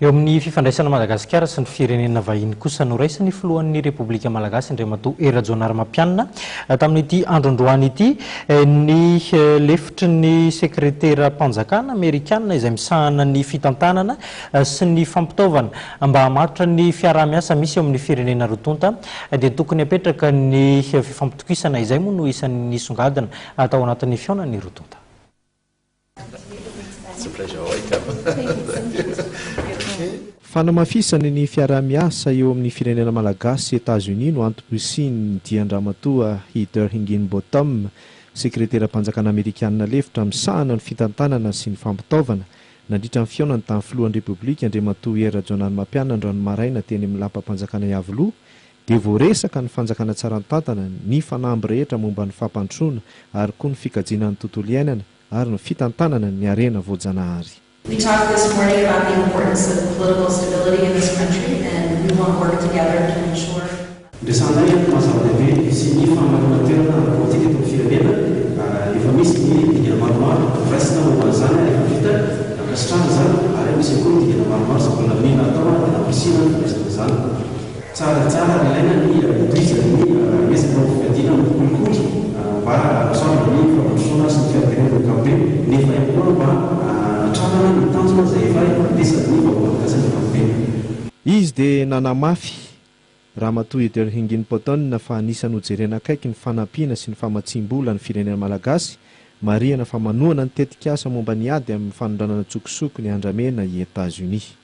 Eo amin'ny fifandraisana Madagasikara sy ny firenena vahiny kosa noraisiny filohan'ny Repoblika Malagasy Andriamatoa Erajonaramapianina tamin'ity androandroany ity ny lefitry ny sekretera mpanjakana Amerikanina izay misahana ny fitantanana sy ny fampitaovana mba hamatotra ny fiaraha-miasa misy eo amin'ny firenena rotonta dia tokony apetraka ny fifampitokisana izay moa no isan'ny songadina atao anatin'ny fiaonan'ny rotonta. Fanamafisany ny fiaraha-miasa eo amin'ny firenena Malagasy sy États-Unis no antom-bosian'ny Andriamatoa Heather Higginbotham, sekretera-mpanjakana Amerikanina lefitra misahana ny fitantanana sy ny fampitaovana nandritra ny fiaonany tamin'ny filohan'ny Repoblika Andriamatoa Erajonaramapianina androany maraina teny amin'ny lapa-mpanjakana Iavoloha dia voaresaka ny fanjakana tsaran-tantana ny fanamby rehetra momba ny fampandrosoana ary koa ny fikajiana ny tontolo iainana ary ny fitantanana ny arena voajanahary. We talked this morning about the importance of political stability in this country, and we want to work together to ensure. Izy dia nanamafy Ramatoa Heather Higginbotham fa anisany hojerena akaiky ny fanampiana sy ny famatsim-bola ny firenena Malagasy, marihana fa manohana ny tetikasa momba ny ady amin'ny fanondranana tsokosoko ny andramena i États-Unis.